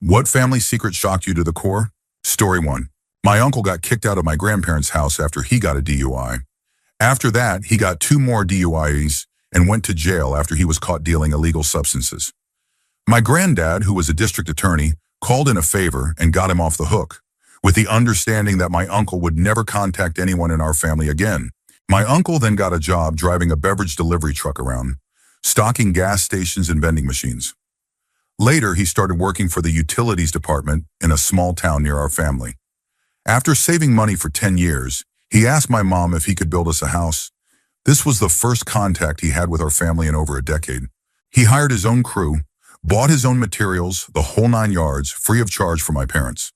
What family secret shocked you to the core? Story 1. My uncle got kicked out of my grandparents' house after he got a DUI. After that, he got 2 more DUIs and went to jail after he was caught dealing illegal substances. My granddad, who was a district attorney, called in a favor and got him off the hook, with the understanding that my uncle would never contact anyone in our family again. My uncle then got a job driving a beverage delivery truck around, stocking gas stations and vending machines. Later, he started working for the utilities department in a small town near our family. After saving money for 10 years, he asked my mom if he could build us a house. This was the first contact he had with our family in over a decade. He hired his own crew, bought his own materials, the whole 9 yards, free of charge for my parents.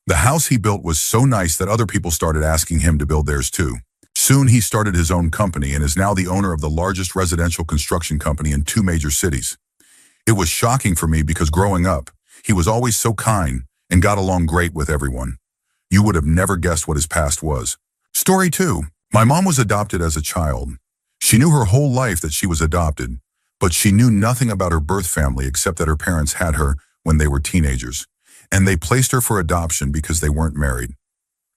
The house he built was so nice that other people started asking him to build theirs too. Soon he started his own company and is now the owner of the largest residential construction company in 2 major cities. It was shocking for me because growing up, he was always so kind and got along great with everyone. You would have never guessed what his past was. Story 2. My mom was adopted as a child. She knew her whole life that she was adopted, but she knew nothing about her birth family except that her parents had her when they were teenagers, and they placed her for adoption because they weren't married.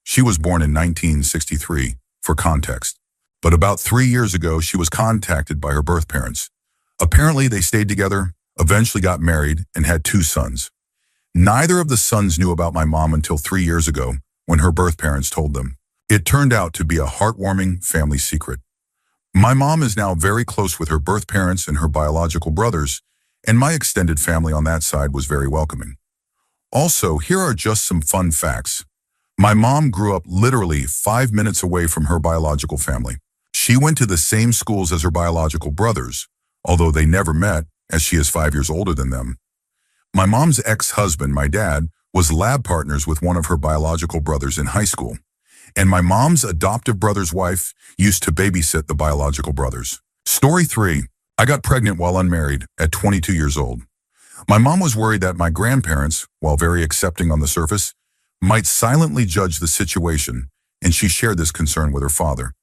She was born in 1963, for context. But about 3 years ago, she was contacted by her birth parents. Apparently, they stayed together, eventually got married, and had 2 sons. Neither of the sons knew about my mom until 3 years ago, when her birth parents told them. It turned out to be a heartwarming family secret. My mom is now very close with her birth parents and her biological brothers, and my extended family on that side was very welcoming. Also, here are just some fun facts. My mom grew up literally 5 minutes away from her biological family. She went to the same schools as her biological brothers, although they never met, as she is 5 years older than them. My mom's ex-husband, my dad, was lab partners with one of her biological brothers in high school. And my mom's adoptive brother's wife used to babysit the biological brothers. Story 3. I got pregnant while unmarried at 22 years old. My mom was worried that my grandparents, while very accepting on the surface, might silently judge the situation, and she shared this concern with her father.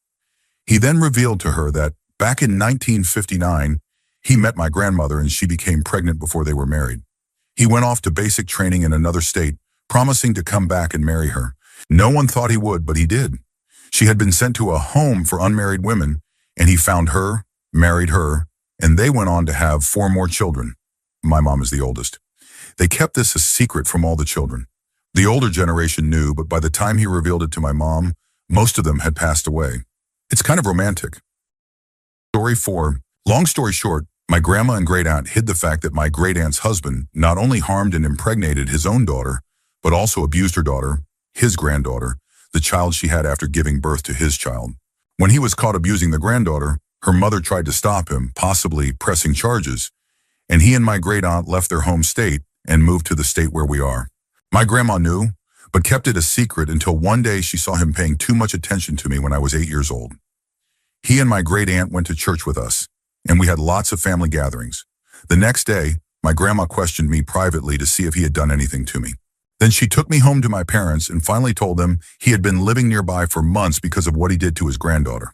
He then revealed to her that back in 1959, he met my grandmother and she became pregnant before they were married. He went off to basic training in another state, promising to come back and marry her. No one thought he would, but he did. She had been sent to a home for unmarried women, and he found her, married her, and they went on to have 4 more children. My mom is the oldest. They kept this a secret from all the children. The older generation knew, but by the time he revealed it to my mom, most of them had passed away. It's kind of romantic. Story 4. Long story short, my grandma and great-aunt hid the fact that my great-aunt's husband not only harmed and impregnated his own daughter, but also abused her daughter, his granddaughter, the child she had after giving birth to his child. When he was caught abusing the granddaughter, her mother tried to stop him, possibly pressing charges, and he and my great-aunt left their home state and moved to the state where we are. My grandma knew, but kept it a secret until one day she saw him paying too much attention to me when I was 8 years old. He and my great-aunt went to church with us, and we had lots of family gatherings. The next day, my grandma questioned me privately to see if he had done anything to me. Then she took me home to my parents and finally told them he had been living nearby for months because of what he did to his granddaughter.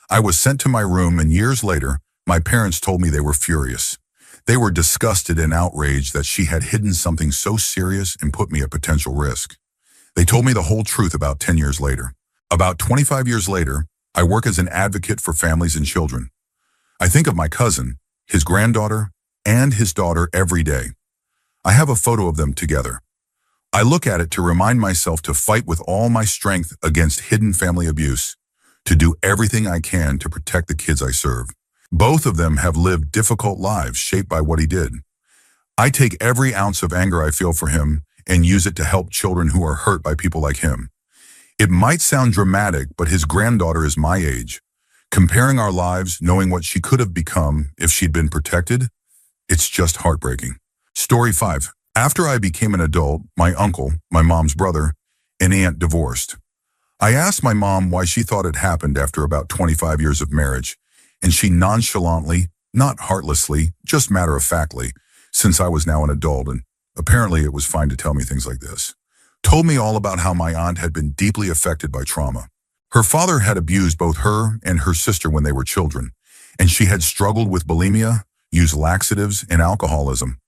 I was sent to my room, and years later, my parents told me they were furious. They were disgusted and outraged that she had hidden something so serious and put me at potential risk. They told me the whole truth about 10 years later. About 25 years later, I work as an advocate for families and children. I think of my cousin, his granddaughter, and his daughter every day. I have a photo of them together. I look at it to remind myself to fight with all my strength against hidden family abuse, to do everything I can to protect the kids I serve. Both of them have lived difficult lives shaped by what he did. I take every ounce of anger I feel for him and use it to help children who are hurt by people like him. It might sound dramatic, but his granddaughter is my age. Comparing our lives, knowing what she could have become if she'd been protected, it's just heartbreaking. Story 5. After I became an adult, my uncle, my mom's brother, and aunt divorced. I asked my mom why she thought it happened after about 25 years of marriage, and she nonchalantly, not heartlessly, just matter-of-factly, since I was now an adult, and apparently it was fine to tell me things like this, told me all about how my aunt had been deeply affected by trauma. Her father had abused both her and her sister when they were children, and she had struggled with bulimia, used laxatives, and alcoholism.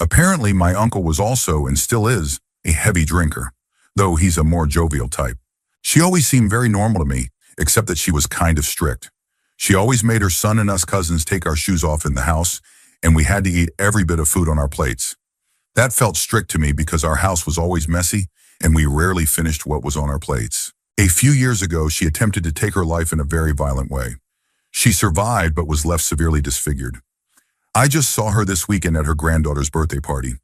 Apparently, my uncle was also, and still is, a heavy drinker, though he's a more jovial type. She always seemed very normal to me, except that she was kind of strict. She always made her son and us cousins take our shoes off in the house, and we had to eat every bit of food on our plates. That felt strict to me because our house was always messy, and we rarely finished what was on our plates. A few years ago, she attempted to take her life in a very violent way. She survived but was left severely disfigured. I just saw her this weekend at her granddaughter's birthday party.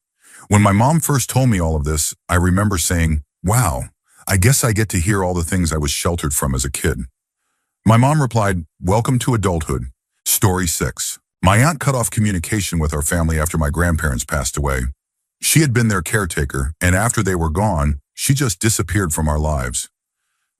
When my mom first told me all of this, I remember saying, "Wow, I guess I get to hear all the things I was sheltered from as a kid." My mom replied, "Welcome to adulthood." Story 6. My aunt cut off communication with our family after my grandparents passed away. She had been their caretaker, and after they were gone, she just disappeared from our lives.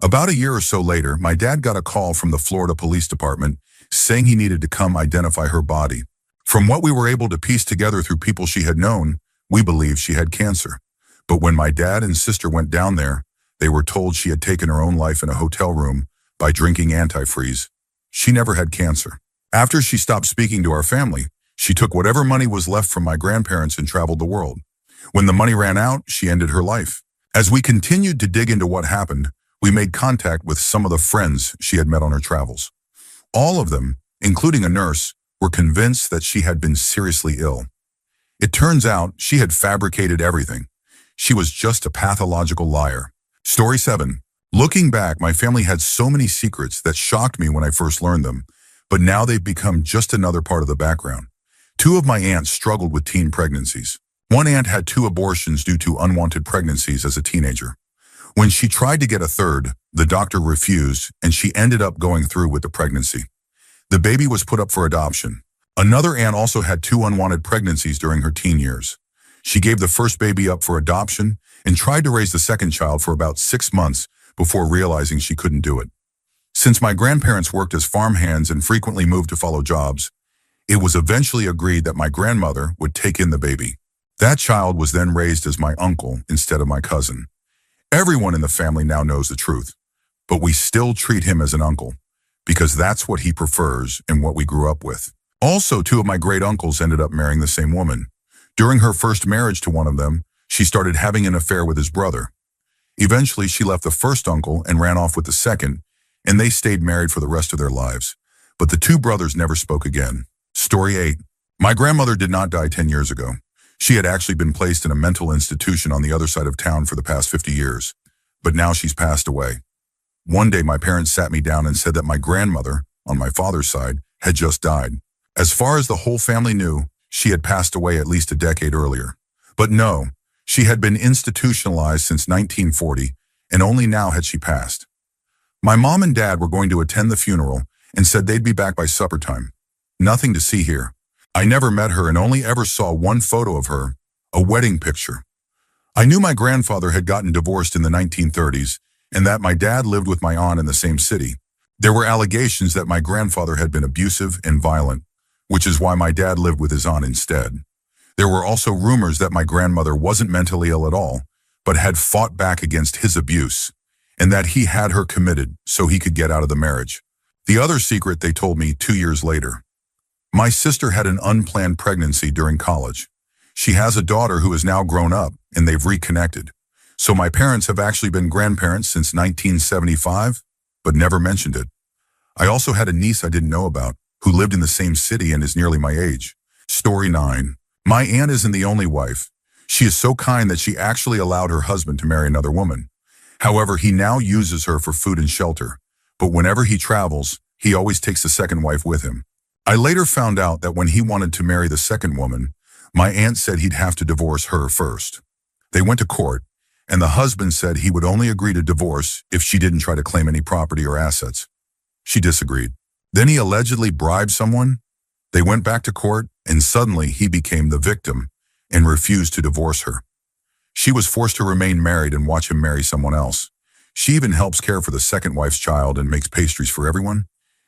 About a year or so later, my dad got a call from the Florida Police Department saying he needed to come identify her body. From what we were able to piece together through people she had known, we believed she had cancer. But when my dad and sister went down there, they were told she had taken her own life in a hotel room by drinking antifreeze. She never had cancer. After she stopped speaking to our family, she took whatever money was left from my grandparents and traveled the world. When the money ran out, she ended her life. As we continued to dig into what happened, we made contact with some of the friends she had met on her travels. All of them, including a nurse, were convinced that she had been seriously ill. It turns out she had fabricated everything. She was just a pathological liar. Story 7. Looking back, my family had so many secrets that shocked me when I first learned them, but now they've become just another part of the background. 2 of my aunts struggled with teen pregnancies. One aunt had 2 abortions due to unwanted pregnancies as a teenager. When she tried to get a third, the doctor refused, and she ended up going through with the pregnancy. The baby was put up for adoption. Another aunt also had 2 unwanted pregnancies during her teen years. She gave the first baby up for adoption and tried to raise the second child for about 6 months before realizing she couldn't do it. Since my grandparents worked as farmhands and frequently moved to follow jobs, it was eventually agreed that my grandmother would take in the baby. That child was then raised as my uncle instead of my cousin. Everyone in the family now knows the truth, but we still treat him as an uncle because that's what he prefers and what we grew up with. Also, 2 of my great uncles ended up marrying the same woman. During her first marriage to one of them, she started having an affair with his brother. Eventually, she left the first uncle and ran off with the second, and they stayed married for the rest of their lives. But the 2 brothers never spoke again. Story 8. My grandmother did not die 10 years ago. She had actually been placed in a mental institution on the other side of town for the past 50 years. But now she's passed away. One day, my parents sat me down and said that my grandmother, on my father's side, had just died. As far as the whole family knew, she had passed away at least a decade earlier. But no, she had been institutionalized since 1940, and only now had she passed. My mom and dad were going to attend the funeral and said they'd be back by supper time. Nothing to see here. I never met her and only ever saw one photo of her, a wedding picture. I knew my grandfather had gotten divorced in the 1930s and that my dad lived with my aunt in the same city. There were allegations that my grandfather had been abusive and violent, which is why my dad lived with his aunt instead. There were also rumors that my grandmother wasn't mentally ill at all, but had fought back against his abuse, and that he had her committed so he could get out of the marriage. The other secret they told me 2 years later. My sister had an unplanned pregnancy during college. She has a daughter who is now grown up, and they've reconnected. So my parents have actually been grandparents since 1975, but never mentioned it. I also had a niece I didn't know about, who lived in the same city and is nearly my age. Story 9. My aunt isn't the only wife. She is so kind that she actually allowed her husband to marry another woman. However, he now uses her for food and shelter, but whenever he travels, he always takes the second wife with him. I later found out that when he wanted to marry the second woman, my aunt said he'd have to divorce her first. They went to court, and the husband said he would only agree to divorce if she didn't try to claim any property or assets. She disagreed. Then he allegedly bribed someone. They went back to court, and suddenly he became the victim and refused to divorce her. She was forced to remain married and watch him marry someone else. She even helps care for the second wife's child and makes pastries for everyone.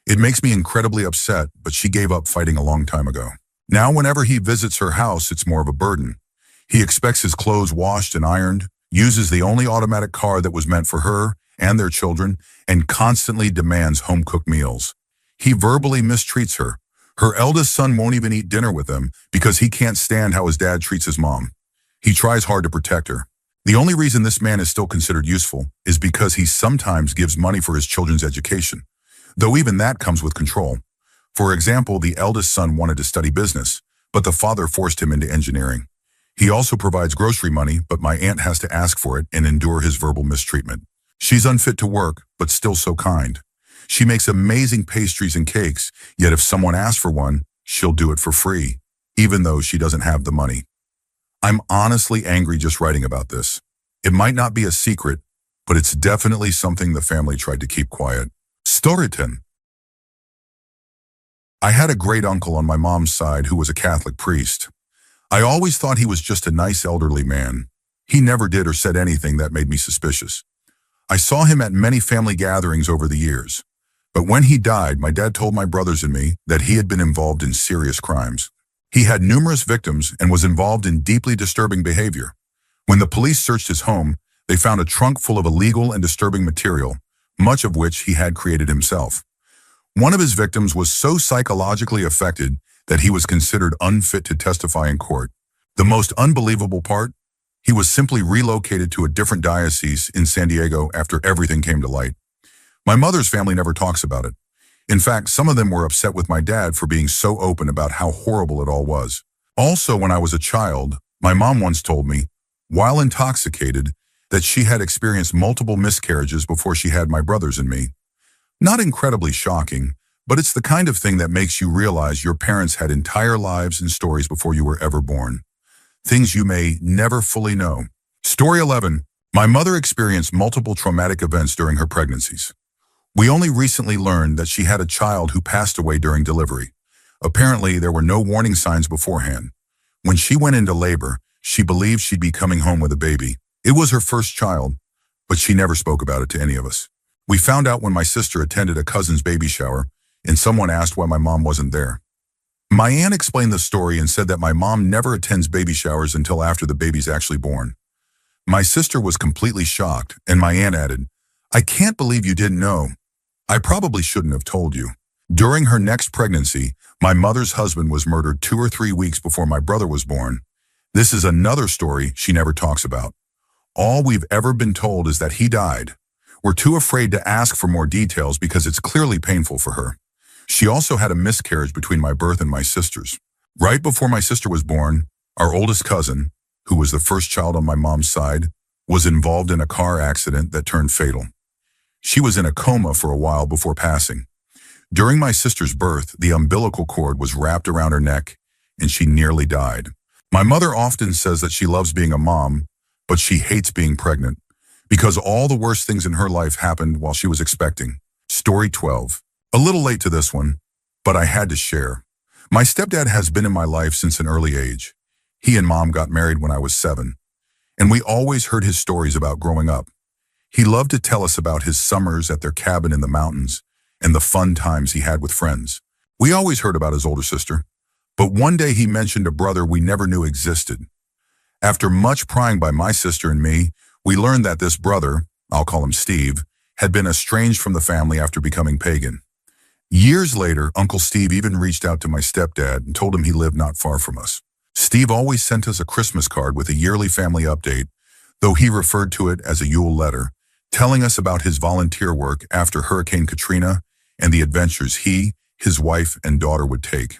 It makes me incredibly upset, but she gave up fighting a long time ago. Now whenever he visits her house, it's more of a burden. He expects his clothes washed and ironed, uses the only automatic car that was meant for her and their children, and constantly demands home-cooked meals. He verbally mistreats her, Her eldest son won't even eat dinner with them because he can't stand how his dad treats his mom. He tries hard to protect her. The only reason this man is still considered useful is because he sometimes gives money for his children's education, though even that comes with control. For example, the eldest son wanted to study business, but the father forced him into engineering. He also provides grocery money, but my aunt has to ask for it and endure his verbal mistreatment. She's unfit to work, but still so kind. She makes amazing pastries and cakes, yet if someone asks for one, she'll do it for free, even though she doesn't have the money. I'm honestly angry just writing about this. It might not be a secret, but it's definitely something the family tried to keep quiet. Story 10. I had a great uncle on my mom's side who was a Catholic priest. I always thought he was just a nice elderly man. He never did or said anything that made me suspicious. I saw him at many family gatherings over the years. But when he died, my dad told my brothers and me that he had been involved in serious crimes. He had numerous victims and was involved in deeply disturbing behavior. When the police searched his home, they found a trunk full of illegal and disturbing material, much of which he had created himself. One of his victims was so psychologically affected that he was considered unfit to testify in court. The most unbelievable part? He was simply relocated to a different diocese in San Diego after everything came to light. My mother's family never talks about it. In fact, some of them were upset with my dad for being so open about how horrible it all was. Also, when I was a child, my mom once told me, while intoxicated, that she had experienced multiple miscarriages before she had my brothers and me. Not incredibly shocking, but it's the kind of thing that makes you realize your parents had entire lives and stories before you were ever born. Things you may never fully know. Story 11. My mother experienced multiple traumatic events during her pregnancies. We only recently learned that she had a child who passed away during delivery. Apparently, there were no warning signs beforehand. When she went into labor, she believed she'd be coming home with a baby. It was her first child, but she never spoke about it to any of us. We found out when my sister attended a cousin's baby shower, and someone asked why my mom wasn't there. My aunt explained the story and said that my mom never attends baby showers until after the baby's actually born. My sister was completely shocked, and my aunt added, "I can't believe you didn't know. I probably shouldn't have told you." During her next pregnancy, my mother's husband was murdered 2 or 3 weeks before my brother was born. This is another story she never talks about. All we've ever been told is that he died. We're too afraid to ask for more details because it's clearly painful for her. She also had a miscarriage between my birth and my sister's. Right before my sister was born, our oldest cousin, who was the first child on my mom's side, was involved in a car accident that turned fatal. She was in a coma for a while before passing. During my sister's birth, the umbilical cord was wrapped around her neck, and she nearly died. My mother often says that she loves being a mom, but she hates being pregnant, because all the worst things in her life happened while she was expecting. Story 12. A little late to this one, but I had to share. My stepdad has been in my life since an early age. He and mom got married when I was 7, and we always heard his stories about growing up. He loved to tell us about his summers at their cabin in the mountains and the fun times he had with friends. We always heard about his older sister, but one day he mentioned a brother we never knew existed. After much prying by my sister and me, we learned that this brother, I'll call him Steve, had been estranged from the family after becoming pagan. Years later, Uncle Steve even reached out to my stepdad and told him he lived not far from us. Steve always sent us a Christmas card with a yearly family update, though he referred to it as a Yule letter, telling us about his volunteer work after Hurricane Katrina and the adventures he, his wife, and daughter would take.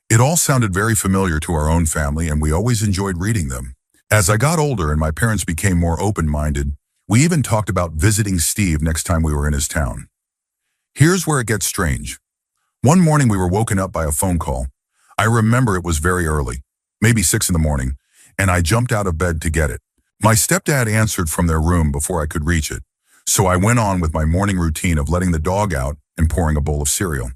It all sounded very familiar to our own family, and we always enjoyed reading them. As I got older and my parents became more open-minded, we even talked about visiting Steve next time we were in his town. Here's where it gets strange. One morning we were woken up by a phone call. I remember it was very early, maybe 6 in the morning, and I jumped out of bed to get it. My stepdad answered from their room before I could reach it, so I went on with my morning routine of letting the dog out and pouring a bowl of cereal.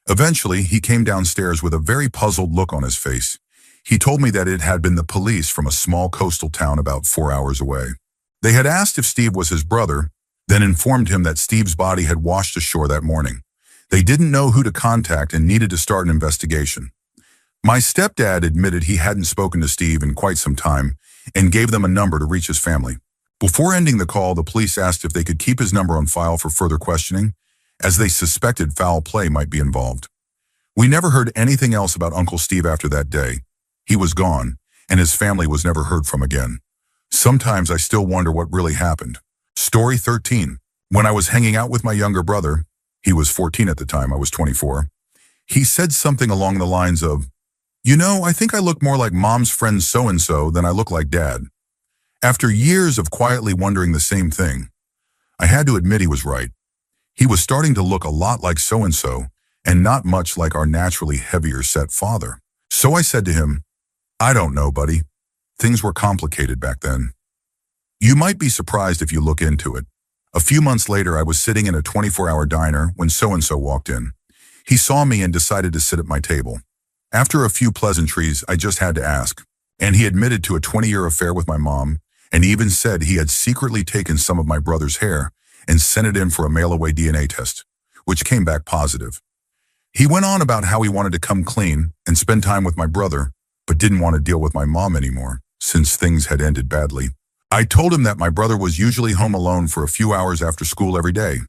Eventually, he came downstairs with a very puzzled look on his face. He told me that it had been the police from a small coastal town about 4 hours away. They had asked if Steve was his brother, then informed him that Steve's body had washed ashore that morning. They didn't know who to contact and needed to start an investigation. My stepdad admitted he hadn't spoken to Steve in quite some time and gave them a number to reach his family. Before ending the call, the police asked if they could keep his number on file for further questioning, as they suspected foul play might be involved. We never heard anything else about Uncle Steve after that day. He was gone, and his family was never heard from again. Sometimes I still wonder what really happened. Story 13. When I was hanging out with my younger brother, he was 14 at the time, I was 24, he said something along the lines of, "You know, I think I look more like mom's friend so-and-so than I look like dad." After years of quietly wondering the same thing, I had to admit he was right. He was starting to look a lot like so-and-so and not much like our naturally heavier set father. So I said to him, "I don't know, buddy. Things were complicated back then." You might be surprised if you look into it. A few months later, I was sitting in a 24-hour diner when so-and-so walked in. He saw me and decided to sit at my table. After a few pleasantries, I just had to ask, and he admitted to a 20-year affair with my mom, and even said he had secretly taken some of my brother's hair and sent it in for a mail-away DNA test, which came back positive. He went on about how he wanted to come clean and spend time with my brother, but didn't want to deal with my mom anymore, since things had ended badly. I told him that my brother was usually home alone for a few hours after school every day,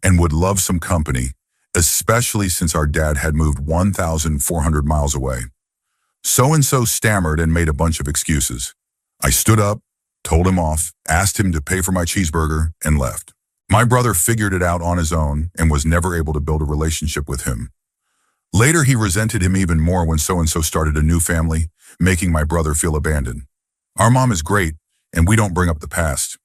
and would love some company, especially since our dad had moved 1,400 miles away. So-and-so stammered and made a bunch of excuses. I stood up, told him off, asked him to pay for my cheeseburger, and left. My brother figured it out on his own and was never able to build a relationship with him. Later, he resented him even more when so-and-so started a new family, making my brother feel abandoned. Our mom is great, and we don't bring up the past.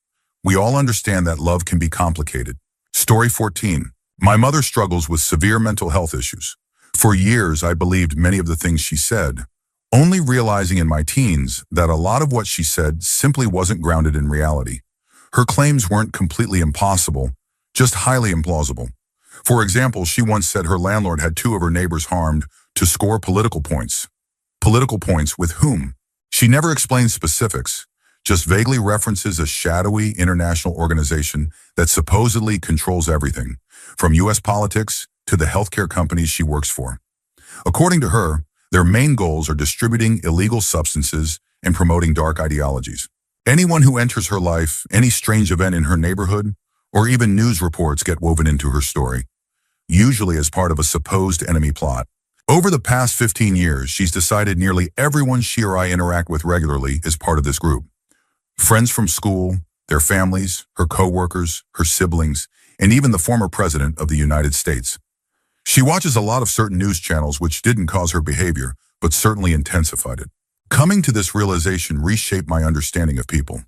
We all understand that love can be complicated. Story 14. My mother struggles with severe mental health issues. For years, I believed many of the things she said, only realizing in my teens that a lot of what she said simply wasn't grounded in reality. Her claims weren't completely impossible, just highly implausible. For example, she once said her landlord had 2 of her neighbors harmed to score political points. Political points with whom? She never explained specifics, just vaguely references a shadowy international organization that supposedly controls everything, from U.S. politics to the healthcare companies she works for. According to her, their main goals are distributing illegal substances and promoting dark ideologies. Anyone who enters her life, any strange event in her neighborhood, or even news reports get woven into her story, usually as part of a supposed enemy plot. Over the past 15 years, she's decided nearly everyone she or I interact with regularly is part of this group. Friends from school, their families, her co-workers, her siblings, and even the former president of the United States. She watches a lot of certain news channels which didn't cause her behavior, but certainly intensified it. Coming to this realization reshaped my understanding of people.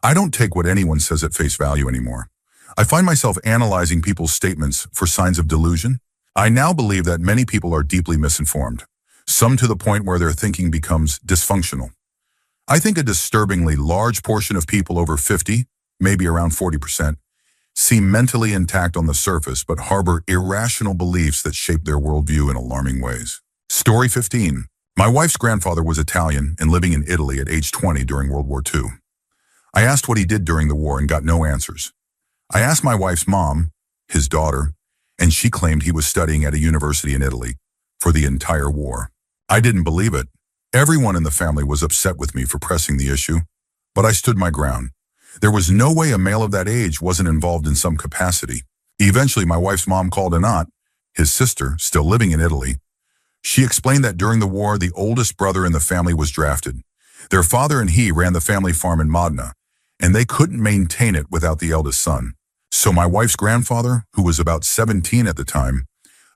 I don't take what anyone says at face value anymore. I find myself analyzing people's statements for signs of delusion. I now believe that many people are deeply misinformed, some to the point where their thinking becomes dysfunctional. I think a disturbingly large portion of people over 50, maybe around 40%, seem mentally intact on the surface but harbor irrational beliefs that shape their worldview in alarming ways. Story 15. My wife's grandfather was Italian and living in Italy at age 20 during World War II. I asked what he did during the war and got no answers. I asked my wife's mom, his daughter, and she claimed he was studying at a university in Italy for the entire war. I didn't believe it. Everyone in the family was upset with me for pressing the issue, but I stood my ground. There was no way a male of that age wasn't involved in some capacity. Eventually, my wife's mom called an aunt, his sister, still living in Italy. She explained that during the war, the oldest brother in the family was drafted. Their father and he ran the family farm in Modena, and they couldn't maintain it without the eldest son. So my wife's grandfather, who was about 17 at the time,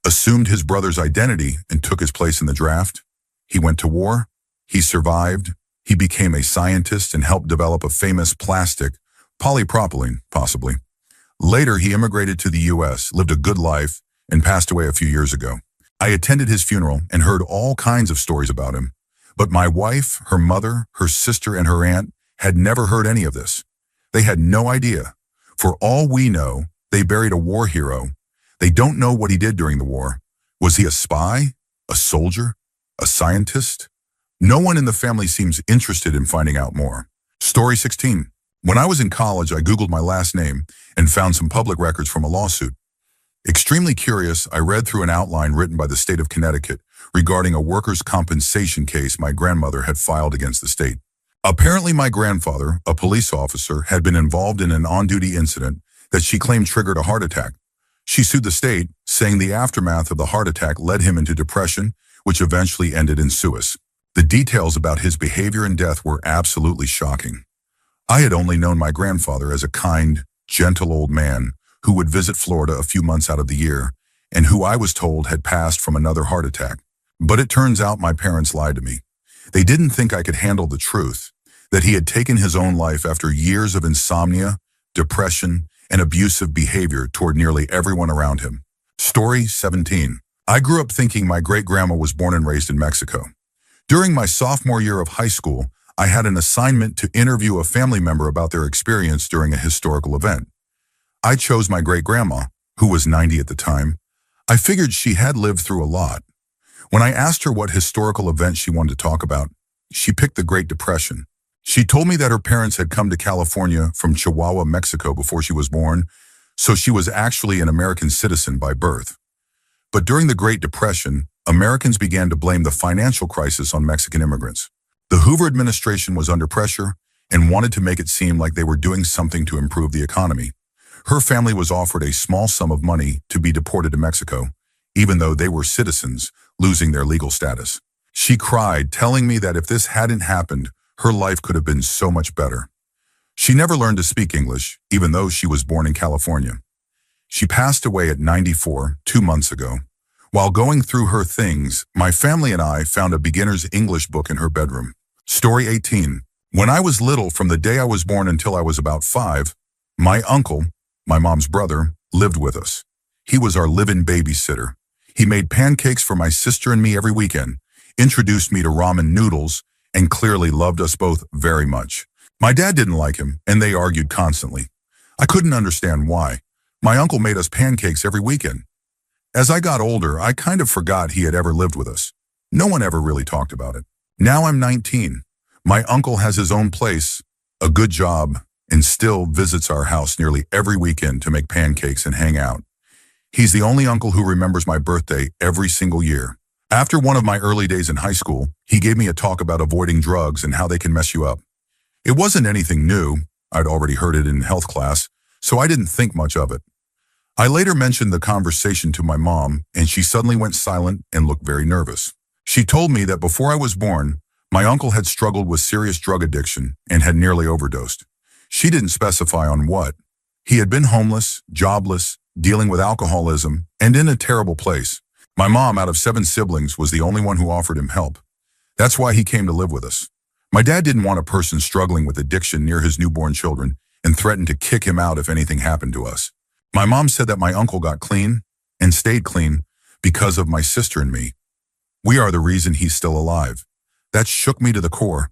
assumed his brother's identity and took his place in the draft. He went to war. He survived. He became a scientist and helped develop a famous plastic, polypropylene, possibly. Later, he immigrated to the U.S., lived a good life, and passed away a few years ago. I attended his funeral and heard all kinds of stories about him. But my wife, her mother, her sister, and her aunt had never heard any of this. They had no idea. For all we know, they buried a war hero. They don't know what he did during the war. Was he a spy? A soldier? A scientist? No one in the family seems interested in finding out more. Story 16. When I was in college, I Googled my last name and found some public records from a lawsuit. Extremely curious, I read through an outline written by the state of Connecticut regarding a workers' compensation case my grandmother had filed against the state. Apparently, my grandfather, a police officer, had been involved in an on-duty incident that she claimed triggered a heart attack. She sued the state, saying the aftermath of the heart attack led him into depression, which eventually ended in suicide. The details about his behavior and death were absolutely shocking. I had only known my grandfather as a kind, gentle old man who would visit Florida a few months out of the year, and who I was told had passed from another heart attack. But it turns out my parents lied to me. They didn't think I could handle the truth, that he had taken his own life after years of insomnia, depression, and abusive behavior toward nearly everyone around him. Story 17. I grew up thinking my great-grandma was born and raised in Mexico. During my sophomore year of high school, I had an assignment to interview a family member about their experience during a historical event. I chose my great-grandma, who was 90 at the time. I figured she had lived through a lot. When I asked her what historical event she wanted to talk about, she picked the Great Depression. She told me that her parents had come to California from Chihuahua, Mexico before she was born, so she was actually an American citizen by birth. But during the Great Depression, Americans began to blame the financial crisis on Mexican immigrants. The Hoover administration was under pressure and wanted to make it seem like they were doing something to improve the economy. Her family was offered a small sum of money to be deported to Mexico, even though they were citizens, losing their legal status. She cried, telling me that if this hadn't happened, her life could have been so much better. She never learned to speak English, even though she was born in California. She passed away at 94, 2 months ago. While going through her things, my family and I found a beginner's English book in her bedroom. Story 18. When I was little, from the day I was born until I was about 5, my uncle, my mom's brother, lived with us. He was our live-in babysitter. He made pancakes for my sister and me every weekend, introduced me to ramen noodles, and clearly loved us both very much. My dad didn't like him, and they argued constantly. I couldn't understand why. My uncle made us pancakes every weekend. As I got older, I kind of forgot he had ever lived with us. No one ever really talked about it. Now I'm 19. My uncle has his own place, a good job, and still visits our house nearly every weekend to make pancakes and hang out. He's the only uncle who remembers my birthday every single year. After one of my early days in high school, he gave me a talk about avoiding drugs and how they can mess you up. It wasn't anything new. I'd already heard it in health class, so I didn't think much of it. I later mentioned the conversation to my mom, and she suddenly went silent and looked very nervous. She told me that before I was born, my uncle had struggled with serious drug addiction and had nearly overdosed. She didn't specify on what. He had been homeless, jobless, dealing with alcoholism, and in a terrible place. My mom, out of 7 siblings, was the only one who offered him help. That's why he came to live with us. My dad didn't want a person struggling with addiction near his newborn children and threatened to kick him out if anything happened to us. My mom said that my uncle got clean and stayed clean because of my sister and me. We are the reason he's still alive. That shook me to the core.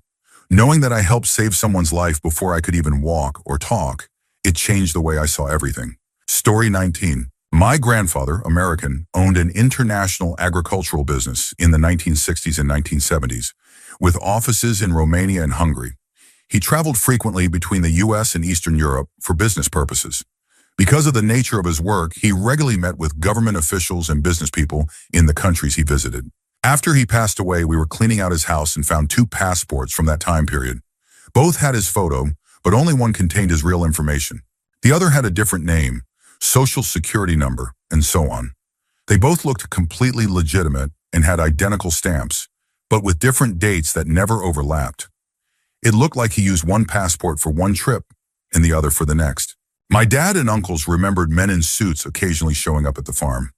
Knowing that I helped save someone's life before I could even walk or talk, it changed the way I saw everything. Story 19. My grandfather, American, owned an international agricultural business in the 1960s and 1970s, with offices in Romania and Hungary. He traveled frequently between the U.S. and Eastern Europe for business purposes. Because of the nature of his work, he regularly met with government officials and business people in the countries he visited. After he passed away, we were cleaning out his house and found 2 passports from that time period. Both had his photo, but only one contained his real information. The other had a different name, social security number, and so on. They both looked completely legitimate and had identical stamps, but with different dates that never overlapped. It looked like he used one passport for one trip and the other for the next. My dad and uncles remembered men in suits occasionally showing up at the farm.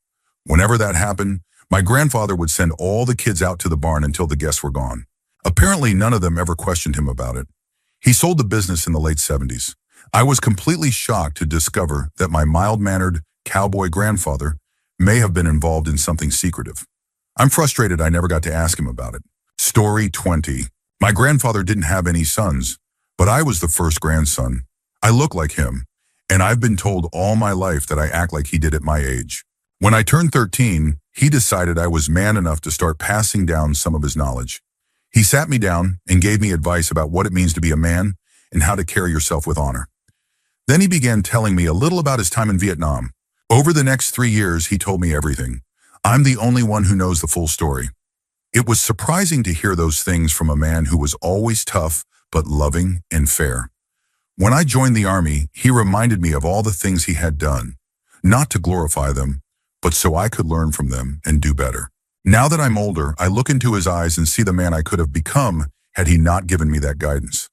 Whenever that happened, my grandfather would send all the kids out to the barn until the guests were gone. Apparently, none of them ever questioned him about it. He sold the business in the late 70s. I was completely shocked to discover that my mild-mannered cowboy grandfather may have been involved in something secretive. I'm frustrated I never got to ask him about it. Story 20. My grandfather didn't have any sons, but I was the first grandson. I look like him, and I've been told all my life that I act like he did at my age. When I turned 13, he decided I was man enough to start passing down some of his knowledge. He sat me down and gave me advice about what it means to be a man and how to carry yourself with honor. Then he began telling me a little about his time in Vietnam. Over the next 3 years, he told me everything. I'm the only one who knows the full story. It was surprising to hear those things from a man who was always tough, but loving and fair. When I joined the Army, he reminded me of all the things he had done. not to glorify them, but so I could learn from them and do better. Now that I'm older, I look into his eyes and see the man I could have become had he not given me that guidance.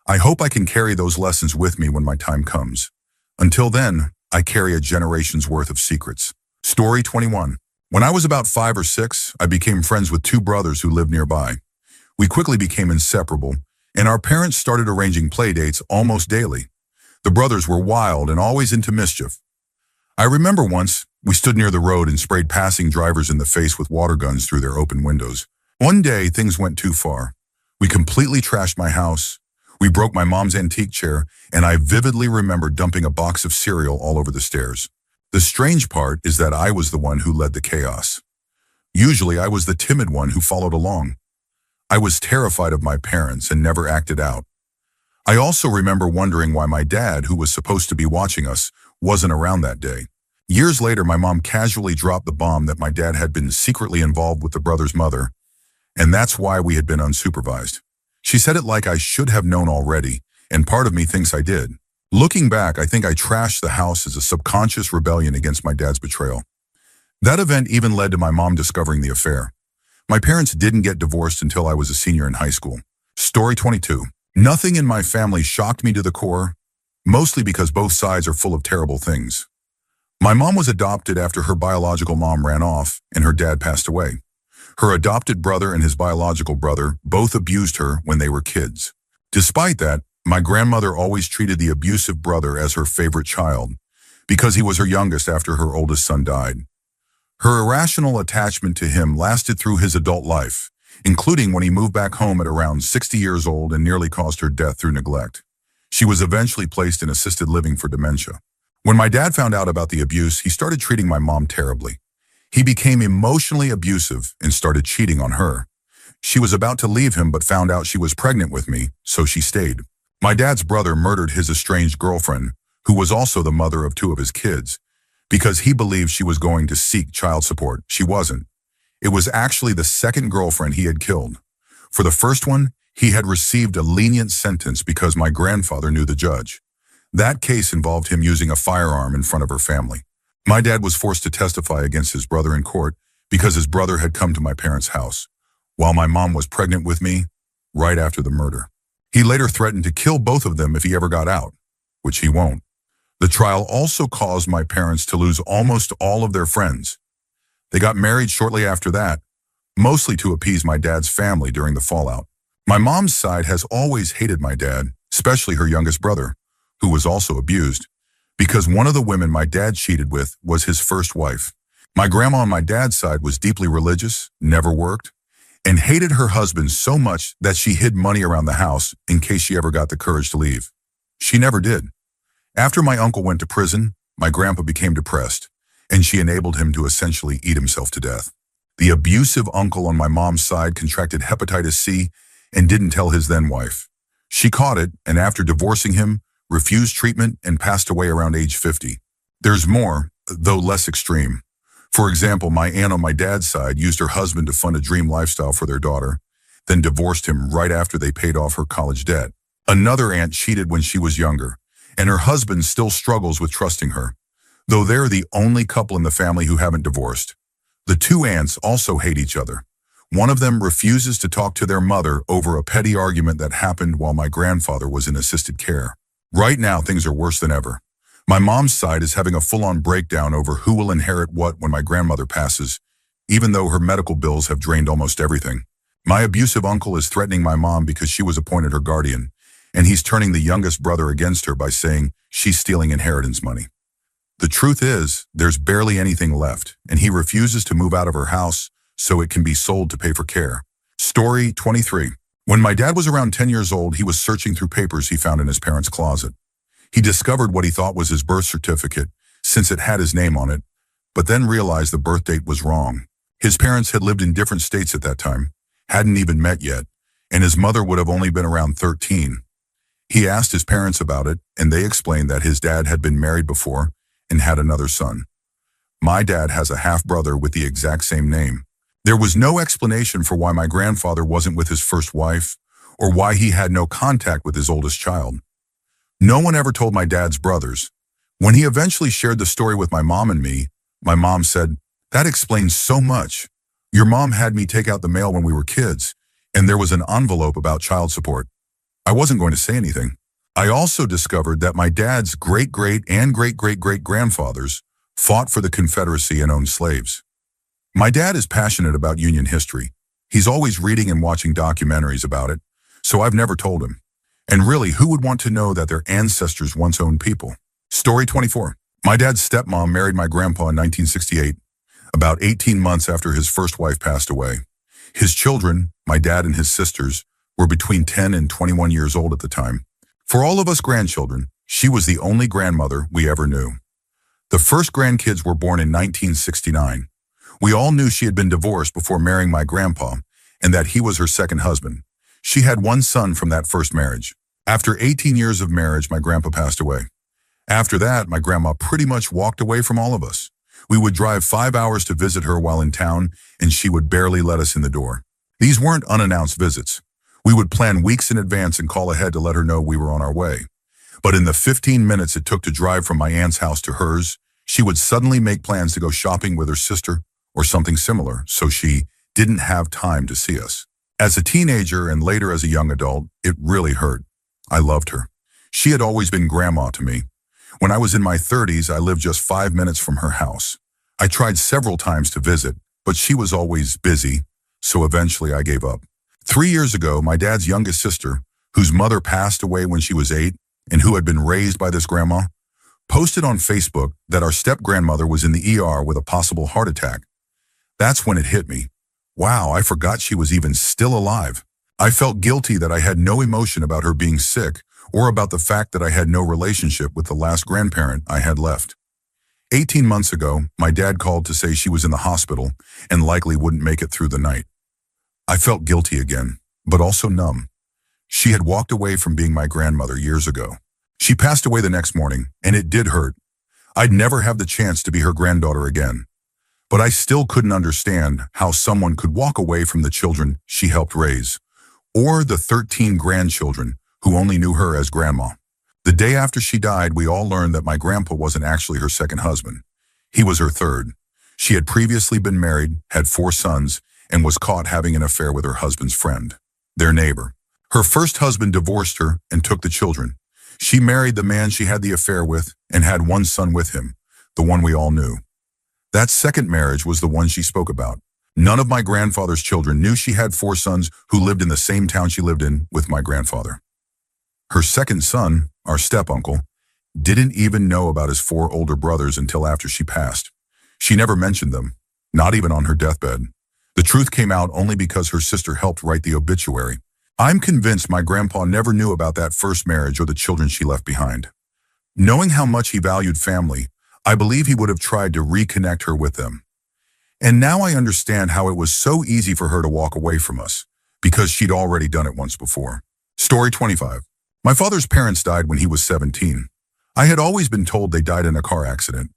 I hope I can carry those lessons with me when my time comes. Until then, I carry a generation's worth of secrets. Story 21. When I was about 5 or 6, I became friends with 2 brothers who lived nearby. We quickly became inseparable, and our parents started arranging play dates almost daily. The brothers were wild and always into mischief. I remember once, we stood near the road and sprayed passing drivers in the face with water guns through their open windows. One day, things went too far. We completely trashed my house. We broke my mom's antique chair, and I vividly remember dumping a box of cereal all over the stairs. The strange part is that I was the one who led the chaos. Usually, I was the timid one who followed along. I was terrified of my parents and never acted out. I also remember wondering why my dad, who was supposed to be watching us, wasn't around that day. Years later, my mom casually dropped the bomb that my dad had been secretly involved with the brother's mother, and that's why we had been unsupervised. She said it like I should have known already, and part of me thinks I did. Looking back, I think I trashed the house as a subconscious rebellion against my dad's betrayal. That event even led to my mom discovering the affair. My parents didn't get divorced until I was a senior in high school. Story 22. Nothing in my family shocked me to the core, mostly because both sides are full of terrible things. My mom was adopted after her biological mom ran off and her dad passed away. Her adopted brother and his biological brother both abused her when they were kids. Despite that, my grandmother always treated the abusive brother as her favorite child because he was her youngest after her oldest son died. Her irrational attachment to him lasted through his adult life, including when he moved back home at around 60 years old and nearly caused her death through neglect. She was eventually placed in assisted living for dementia. When my dad found out about the abuse, he started treating my mom terribly. He became emotionally abusive and started cheating on her. She was about to leave him but found out she was pregnant with me, so she stayed. My dad's brother murdered his estranged girlfriend, who was also the mother of 2 of his kids, because he believed she was going to seek child support. She wasn't. It was actually the second girlfriend he had killed. For the first one, he had received a lenient sentence because my grandfather knew the judge. That case involved him using a firearm in front of her family. My dad was forced to testify against his brother in court because his brother had come to my parents' house, while my mom was pregnant with me right after the murder. He later threatened to kill both of them if he ever got out, which he won't. The trial also caused my parents to lose almost all of their friends. They got married shortly after that, mostly to appease my dad's family during the fallout. My mom's side has always hated my dad, especially her youngest brother, who was also abused, because one of the women my dad cheated with was his first wife. My grandma on my dad's side was deeply religious, never worked, and hated her husband so much that she hid money around the house in case she ever got the courage to leave. She never did. After my uncle went to prison, my grandpa became depressed, and she enabled him to essentially eat himself to death. The abusive uncle on my mom's side contracted hepatitis C and didn't tell his then-wife. She caught it, and after divorcing him, refused treatment and passed away around age 50. There's more, though less extreme. For example, my aunt on my dad's side used her husband to fund a dream lifestyle for their daughter, then divorced him right after they paid off her college debt. Another aunt cheated when she was younger, and her husband still struggles with trusting her, though they're the only couple in the family who haven't divorced. The 2 aunts also hate each other. One of them refuses to talk to their mother over a petty argument that happened while my grandfather was in assisted care. Right now, things are worse than ever. My mom's side is having a full-on breakdown over who will inherit what when my grandmother passes, even though her medical bills have drained almost everything. My abusive uncle is threatening my mom because she was appointed her guardian, and he's turning the youngest brother against her by saying she's stealing inheritance money. The truth is, there's barely anything left, and he refuses to move out of her house so it can be sold to pay for care. Story 23. When my dad was around 10 years old, he was searching through papers he found in his parents' closet. He discovered what he thought was his birth certificate, since it had his name on it, but then realized the birth date was wrong. His parents had lived in different states at that time, hadn't even met yet, and his mother would have only been around 13. He asked his parents about it, and they explained that his dad had been married before and had another son. My dad has a half-brother with the exact same name. There was no explanation for why my grandfather wasn't with his first wife or why he had no contact with his oldest child. No one ever told my dad's brothers, When he eventually shared the story with my mom and me, my mom said, "That explains so much. Your mom had me take out the mail when we were kids, and there was an envelope about child support." I wasn't going to say anything. I also discovered that my dad's great-great and great-great-great-grandfathers fought for the Confederacy and owned slaves. My dad is passionate about Union history. He's always reading and watching documentaries about it, so I've never told him. And really, who would want to know that their ancestors once owned people? Story 24. My dad's stepmom married my grandpa in 1968, about 18 months after his first wife passed away. His children, my dad and his sisters, were between 10 and 21 years old at the time. For all of us grandchildren, she was the only grandmother we ever knew. The first grandkids were born in 1969. We all knew she had been divorced before marrying my grandpa and that he was her second husband. She had one son from that first marriage. After 18 years of marriage, my grandpa passed away. After that, my grandma pretty much walked away from all of us. We would drive 5 hours to visit her while in town, and she would barely let us in the door. These weren't unannounced visits. We would plan weeks in advance and call ahead to let her know we were on our way. But in the 15 minutes it took to drive from my aunt's house to hers, she would suddenly make plans to go shopping with her sister or something similar, so she didn't have time to see us. As a teenager and later as a young adult, it really hurt. I loved her. She had always been grandma to me. When I was in my 30s, I lived just 5 minutes from her house. I tried several times to visit, but she was always busy, so eventually I gave up. 3 years ago, my dad's youngest sister, whose mother passed away when she was 8 and who had been raised by this grandma, posted on Facebook that our step-grandmother was in the ER with a possible heart attack. That's when it hit me. Wow, I forgot she was even still alive. I felt guilty that I had no emotion about her being sick or about the fact that I had no relationship with the last grandparent I had left. 18 months ago, my dad called to say she was in the hospital and likely wouldn't make it through the night. I felt guilty again, but also numb. She had walked away from being my grandmother years ago. She passed away the next morning, and it did hurt. I'd never have the chance to be her granddaughter again. But I still couldn't understand how someone could walk away from the children she helped raise, or the 13 grandchildren who only knew her as grandma. The day after she died, we all learned that my grandpa wasn't actually her second husband. He was her third. She had previously been married, had 4 sons, and was caught having an affair with her husband's friend, their neighbor. Her first husband divorced her and took the children. She married the man she had the affair with and had 1 son with him, the one we all knew. That second marriage was the one she spoke about. None of my grandfather's children knew she had 4 sons who lived in the same town she lived in with my grandfather. Her second son, our step-uncle, didn't even know about his 4 older brothers until after she passed. She never mentioned them, not even on her deathbed. The truth came out only because her sister helped write the obituary. I'm convinced my grandpa never knew about that first marriage or the children she left behind. Knowing how much he valued family, I believe he would have tried to reconnect her with them. And now I understand how it was so easy for her to walk away from us, because she'd already done it once before. Story 25. My father's parents died when he was 17. I had always been told they died in a car accident.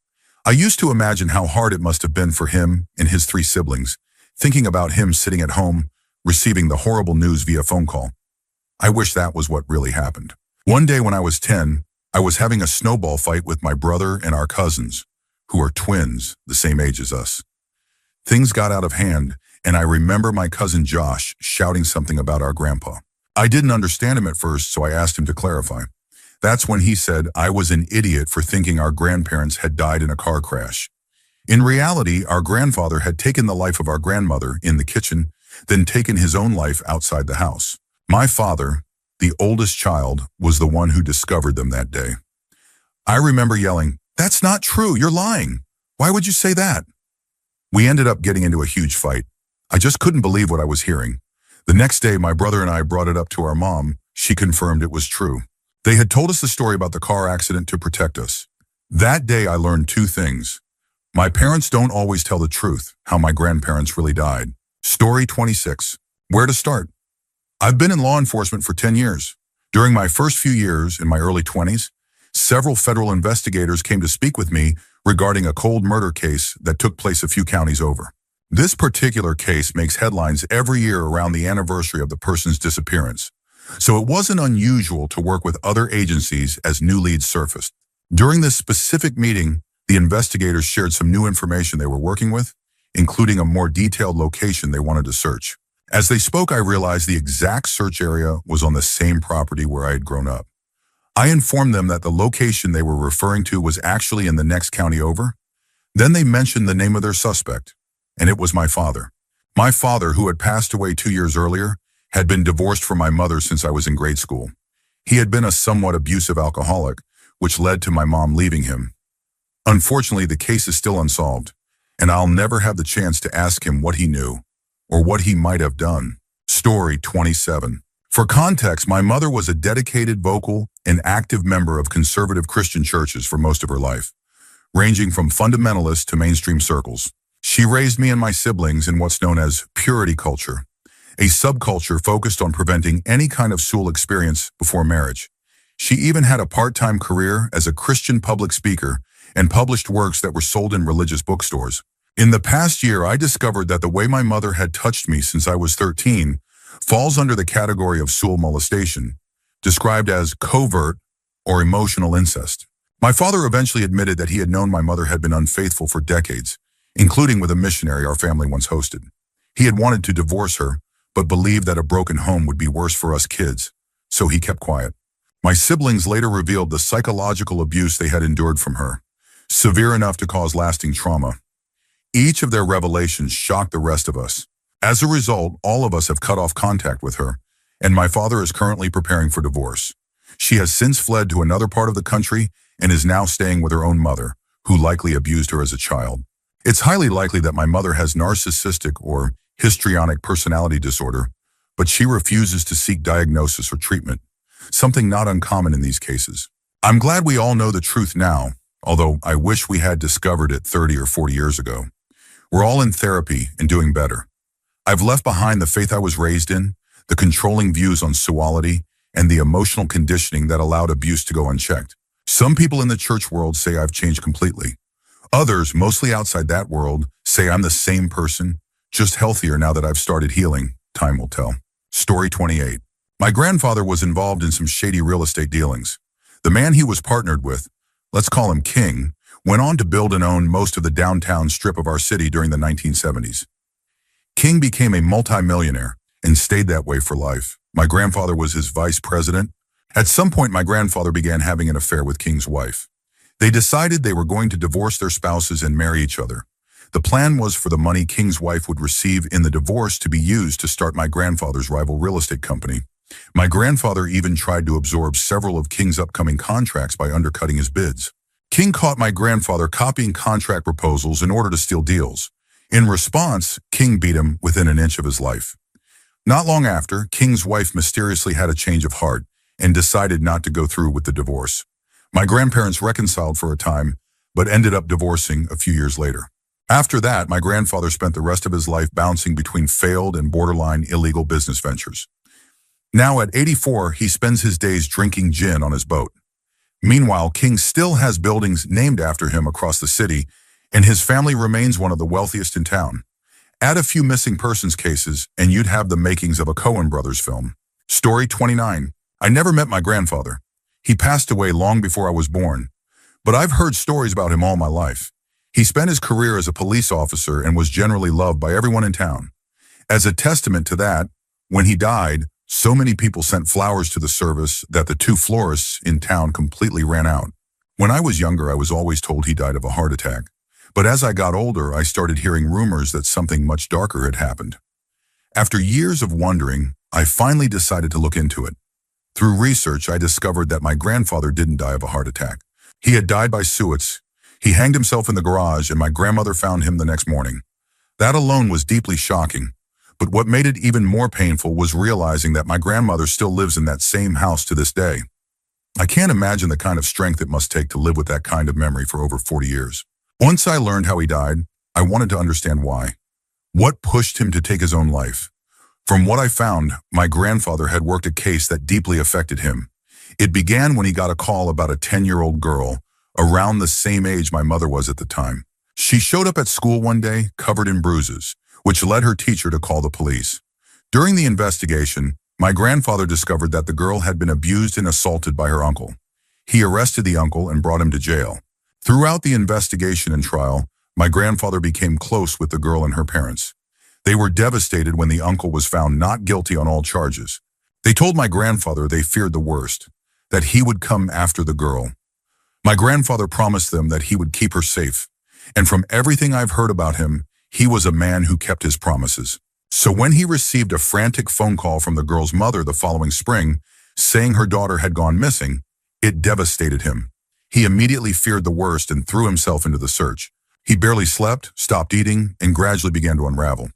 I used to imagine how hard it must have been for him and his 3 siblings, thinking about him sitting at home, receiving the horrible news via phone call. I wish that was what really happened. One day when I was 10, I was having a snowball fight with my brother and our cousins, who are twins, the same age as us. Things got out of hand, and I remember my cousin Josh shouting something about our grandpa. I didn't understand him at first, so I asked him to clarify. That's when he said I was an idiot for thinking our grandparents had died in a car crash. In reality, our grandfather had taken the life of our grandmother in the kitchen, then taken his own life outside the house. My father, the oldest child, was the one who discovered them that day. I remember yelling, "That's not true, you're lying. Why would you say that?" We ended up getting into a huge fight. I just couldn't believe what I was hearing. The next day, my brother and I brought it up to our mom. She confirmed it was true. They had told us the story about the car accident to protect us. That day, I learned 2 things. My parents don't always tell the truth, how my grandparents really died. Story 26. Where to start? I've been in law enforcement for 10 years. During my first few years, in my early 20s, several federal investigators came to speak with me regarding a cold murder case that took place a few counties over. This particular case makes headlines every year around the anniversary of the person's disappearance, so it wasn't unusual to work with other agencies as new leads surfaced. During this specific meeting, the investigators shared some new information they were working with, including a more detailed location they wanted to search. As they spoke, I realized the exact search area was on the same property where I had grown up. I informed them that the location they were referring to was actually in the next county over. Then they mentioned the name of their suspect, and it was my father. My father, who had passed away 2 years earlier, had been divorced from my mother since I was in grade school. He had been a somewhat abusive alcoholic, which led to my mom leaving him. Unfortunately, the case is still unsolved, and I'll never have the chance to ask him what he knew or what he might have done. Story 27. For context, my mother was a dedicated, vocal, and active member of conservative Christian churches for most of her life, ranging from fundamentalist to mainstream circles. She raised me and my siblings in what's known as purity culture, a subculture focused on preventing any kind of sexual experience before marriage. She even had a part-time career as a Christian public speaker and published works that were sold in religious bookstores. In the past year, I discovered that the way my mother had touched me since I was 13 falls under the category of sexual molestation, described as covert or emotional incest. My father eventually admitted that he had known my mother had been unfaithful for decades, including with a missionary our family once hosted. He had wanted to divorce her, but believed that a broken home would be worse for us kids, so he kept quiet. My siblings later revealed the psychological abuse they had endured from her, severe enough to cause lasting trauma. Each of their revelations shocked the rest of us. As a result, all of us have cut off contact with her, and my father is currently preparing for divorce. She has since fled to another part of the country and is now staying with her own mother, who likely abused her as a child. It's highly likely that my mother has narcissistic or histrionic personality disorder, but she refuses to seek diagnosis or treatment, something not uncommon in these cases. I'm glad we all know the truth now, although I wish we had discovered it 30 or 40 years ago. We're all in therapy and doing better. I've left behind the faith I was raised in, the controlling views on sexuality, and the emotional conditioning that allowed abuse to go unchecked. Some people in the church world say I've changed completely. Others, mostly outside that world, say I'm the same person, just healthier now that I've started healing. Time will tell. Story 28. My grandfather was involved in some shady real estate dealings. The man he was partnered with, let's call him King, went on to build and own most of the downtown strip of our city during the 1970s. King became a multimillionaire and stayed that way for life. My grandfather was his vice president. At some point, my grandfather began having an affair with King's wife. They decided they were going to divorce their spouses and marry each other. The plan was for the money King's wife would receive in the divorce to be used to start my grandfather's rival real estate company. My grandfather even tried to absorb several of King's upcoming contracts by undercutting his bids. King caught my grandfather copying contract proposals in order to steal deals. In response, King beat him within an inch of his life. Not long after, King's wife mysteriously had a change of heart and decided not to go through with the divorce. My grandparents reconciled for a time, but ended up divorcing a few years later. After that, my grandfather spent the rest of his life bouncing between failed and borderline illegal business ventures. Now at 84, he spends his days drinking gin on his boat. Meanwhile, King still has buildings named after him across the city, and his family remains one of the wealthiest in town. Add a few missing persons cases, and you'd have the makings of a Coen Brothers film. Story 29. I never met my grandfather. He passed away long before I was born, but I've heard stories about him all my life. He spent his career as a police officer and was generally loved by everyone in town. As a testament to that, when he died, so many people sent flowers to the service that the 2 florists in town completely ran out. When I was younger, I was always told he died of a heart attack. But as I got older, I started hearing rumors that something much darker had happened. After years of wondering, I finally decided to look into it. Through research, I discovered that my grandfather didn't die of a heart attack. He had died by suicide. He hanged himself in the garage, and my grandmother found him the next morning. That alone was deeply shocking. But what made it even more painful was realizing that my grandmother still lives in that same house to this day. I can't imagine the kind of strength it must take to live with that kind of memory for over 40 years. Once I learned how he died, I wanted to understand why. What pushed him to take his own life? From what I found, my grandfather had worked a case that deeply affected him. It began when he got a call about a 10-year-old girl, around the same age my mother was at the time. She showed up at school one day covered in bruises, which led her teacher to call the police. During the investigation, my grandfather discovered that the girl had been abused and assaulted by her uncle. He arrested the uncle and brought him to jail. Throughout the investigation and trial, my grandfather became close with the girl and her parents. They were devastated when the uncle was found not guilty on all charges. They told my grandfather they feared the worst, that he would come after the girl. My grandfather promised them that he would keep her safe, and from everything I've heard about him, he was a man who kept his promises. So when he received a frantic phone call from the girl's mother the following spring, saying her daughter had gone missing, it devastated him. He immediately feared the worst and threw himself into the search. He barely slept, stopped eating, and gradually began to unravel.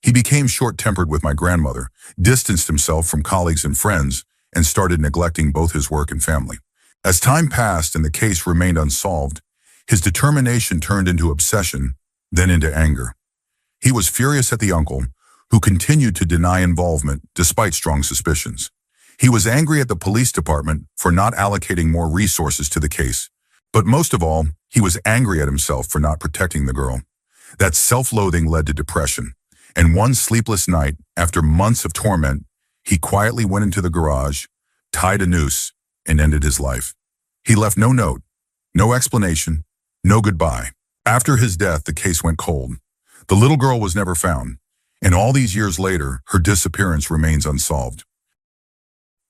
He became short-tempered with my grandmother, distanced himself from colleagues and friends, and started neglecting both his work and family. As time passed and the case remained unsolved, his determination turned into obsession, then into anger. He was furious at the uncle, who continued to deny involvement despite strong suspicions. He was angry at the police department for not allocating more resources to the case. But most of all, he was angry at himself for not protecting the girl. That self-loathing led to depression. And one sleepless night, after months of torment, he quietly went into the garage, tied a noose, and ended his life. He left no note, no explanation, no goodbye. After his death, the case went cold. The little girl was never found, and all these years later, her disappearance remains unsolved.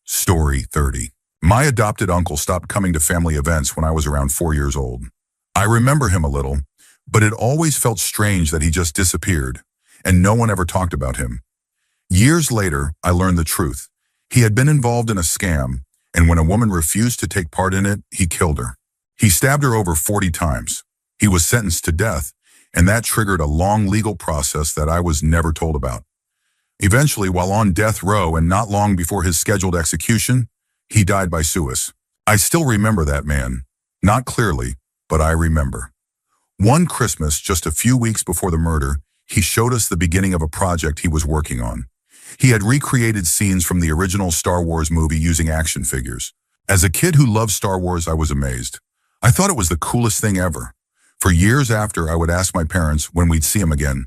Story 30. My adopted uncle stopped coming to family events when I was around 4 years old. I remember him a little, but it always felt strange that he just disappeared, and no one ever talked about him. Years later, I learned the truth. He had been involved in a scam, and when a woman refused to take part in it, he killed her. He stabbed her over 40 times. He was sentenced to death, and that triggered a long legal process that I was never told about. Eventually, while on death row and not long before his scheduled execution, he died by suicide. I still remember that man. Not clearly, but I remember. One Christmas, just a few weeks before the murder, he showed us the beginning of a project he was working on. He had recreated scenes from the original Star Wars movie using action figures. As a kid who loved Star Wars, I was amazed. I thought it was the coolest thing ever. For years after, I would ask my parents when we'd see him again,